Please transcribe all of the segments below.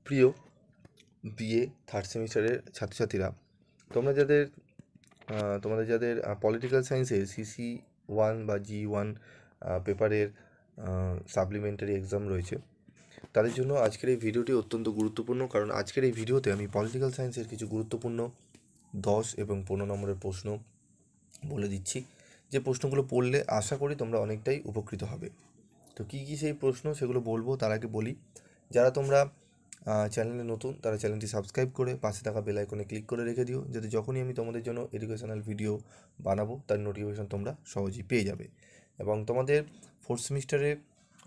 প্রিয় BA third সেমিস্টারের ছাত্রছাত্রীরা, তোমাদের যাদের পলিটিক্যাল সায়েন্সের CC1 বা G1 পেপারের সাপ্লিমেন্টারি এক্সাম রয়েছে, তাদের জন্য আজকের এই ভিডিওটি অত্যন্ত গুরুত্বপূর্ণ। কারণ আজকের এই ভিডিওতে আমি পলিটিক্যাল সায়েন্সের কিছু গুরুত্বপূর্ণ 10 এবং 15 নম্বরের প্রশ্ন বলে দিচ্ছি, যে প্রশ্নগুলো পড়লে আশা করি তোমরা অনেকটাই উপকৃত হবে। তো কী কী সেই প্রশ্ন সেগুলো বলবো, তার আগে বলি, যারা তোমরা চ্যানেলে নতুন তারা চ্যানেলটি সাবস্ক্রাইব করে পাশে থাকা বেল আইকনে ক্লিক করে রেখে দিও, যাতে যখনই আমি তোমাদের জন্য এডুকেশনাল ভিডিও বানাবো তার নোটিফিকেশন তোমরা সহজেই পেয়ে যাবে। এবং তোমাদের 4th সেমিস্টারে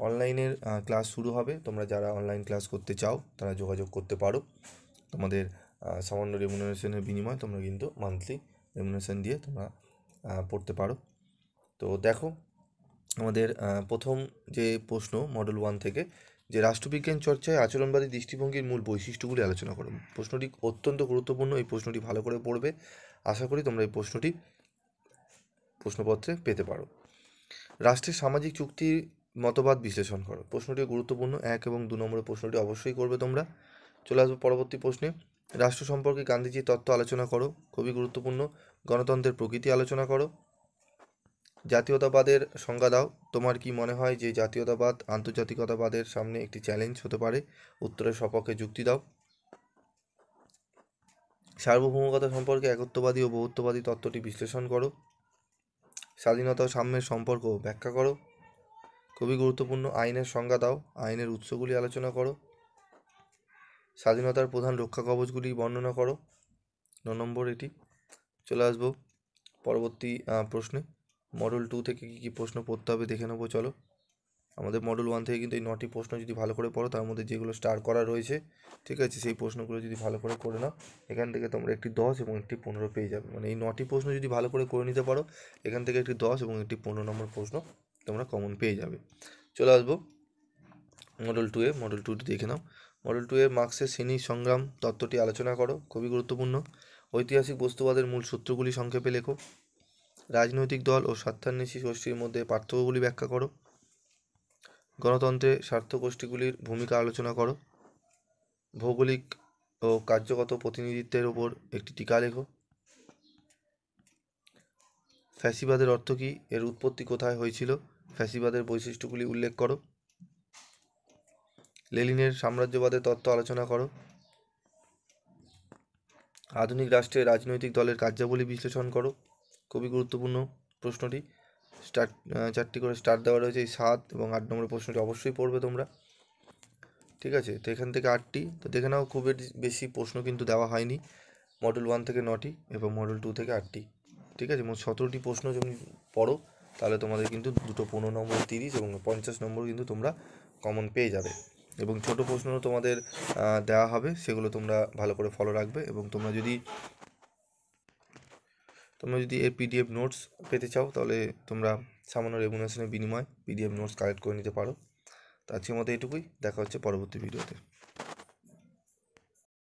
অনলাইনের ক্লাস শুরু হবে। তোমরা যারা অনলাইন ক্লাস করতে চাও তারা যোগাযোগ করতে পারো। তোমাদের সামান্য রেমুনারেশনের বিনিময়ে তোমরা কিন্তু মান্থলি রেমুনারেশন দিয়ে তোমরা পড়তে পারো। তো দেখো, আমাদের প্রথম যে প্রশ্ন মডেল 1 থেকে, যে রাষ্ট্রবিজ্ঞান চর্চায় আচরণবাদী দৃষ্টিভঙ্গির মূল বৈশিষ্ট্যগুলি আলোচনা করো। প্রশ্নটি অত্যন্ত গুরুত্বপূর্ণ, এই প্রশ্নটি ভালো করে পড়বে। আশা করি তোমরা এই প্রশ্নটি প্রশ্নপত্রে পেতে পারো। রাষ্ট্রের সামাজিক চুক্তির মতবাদ বিশ্লেষণ করো। প্রশ্নটি গুরুত্বপূর্ণ, 1 এবং 2 নম্বরের প্রশ্নটি অবশ্যই করবে তোমরা। চলে আসবো পরবর্তী প্রশ্নে। রাষ্ট্র সম্পর্কে গান্ধীজির তত্ত্ব আলোচনা করো, খুবই গুরুত্বপূর্ণ। গণতন্ত্রের প্রকৃতি আলোচনা করো। জাতীয়তাবাদের সংজ্ঞা দাও। তোমার কি মনে হয় যে জাতীয়তাবাদ আন্তর্জাতিকতাবাদের সামনে একটি চ্যালেঞ্জ হতে পারে? উত্তরের সপক্ষে যুক্তি দাও। সার্বভৌমকতা সম্পর্কে একত্ববাদী ও বহুত্ববাদী তত্ত্বটি বিশ্লেষণ করো। স্বাধীনতা ও সাম্যের সম্পর্ক ব্যাখ্যা করো, খুবই গুরুত্বপূর্ণ। আইনের সংজ্ঞা দাও, আইনের উৎসগুলি আলোচনা করো। স্বাধীনতার প্রধান রক্ষা কবচগুলি বর্ণনা করো। 9 নম্বর এটি। চলে আসবো পরবর্তী প্রশ্নে। মডেল 2 থেকে কী কী প্রশ্ন পড়তে হবে দেখে নেবো। চলো, আমাদের মডেল 1 থেকে কিন্তু এই 9টি প্রশ্ন যদি ভালো করে পড়ো, তার মধ্যে যেগুলো স্টার করা রয়েছে, ঠিক আছে, সেই প্রশ্নগুলো যদি ভালো করে করে নাও, এখান থেকে তোমরা একটি 10 এবং একটি 15 পেয়ে যাবে। মানে এই 9টি প্রশ্ন যদি ভালো করে করে নিতে পারো, এখান থেকে একটি 10 এবং একটি 15 নম্বর প্রশ্ন তোমরা কমন পেয়ে যাবে। চলে আসবো মডেল 2 এ। মডেল 2টি দেখে নাও। মডেল 2 এ মার্ক্সের শ্রেণী সংগ্রাম তত্ত্বটি আলোচনা করো, খুবই গুরুত্বপূর্ণ। ঐতিহাসিক বস্তুবাদের মূল সূত্রগুলি সংক্ষেপে লেখো। রাজনৈতিক দল ও স্বার্থান্বেষী গোষ্ঠীর মধ্যে পার্থক্যগুলি ব্যাখ্যা করো। গণতন্ত্রে স্বার্থ গোষ্ঠীগুলির ভূমিকা আলোচনা করো। ভৌগোলিক ও কার্যগত প্রতিনিধিত্বের ওপর একটি টীকা লেখো। ফ্যাসিবাদের অর্থ কী, এর উৎপত্তি কোথায় হয়েছিল, ফ্যাসিবাদের বৈশিষ্ট্যগুলি উল্লেখ করো। লেনিনের সাম্রাজ্যবাদের তত্ত্ব আলোচনা করো। আধুনিক রাষ্ট্রে রাজনৈতিক দলের কার্যাবলী বিশ্লেষণ করো, খুবই গুরুত্বপূর্ণ প্রশ্নটি। স্টার্ট 4টি করে স্টার দেওয়া রয়েছে। এই 7 এবং 8 নম্বরের প্রশ্নটি অবশ্যই পড়বে তোমরা, ঠিক আছে। তো এখান থেকে 8টি, তো দেখে নাও, খুব বেশি প্রশ্ন কিন্তু দেওয়া হয়নি। মডেল 1 থেকে 9টি এবং মডেল 2 থেকে 8টি, ঠিক আছে। মোট 17টি প্রশ্ন যদি পড়ো, তাহলে তোমাদের কিন্তু দুটো 15 নম্বর, 30 এবং 50 নম্বর কিন্তু তোমরা কমন পেয়ে যাবে। এবং ছোট প্রশ্নও তোমাদের দেওয়া হবে, সেগুলো তোমরা ভালো করে ফলো রাখবে। এবং তোমরা যদি এর PDF নোটস পেতে চাও, তাহলে তোমরা সামান্য রেমুনারেশনের বিনিময়ে PDF নোটস কালেক্ট করে নিতে পারো। তো আজকের মতো এটুকুই, দেখা হচ্ছে পরবর্তী ভিডিওতে।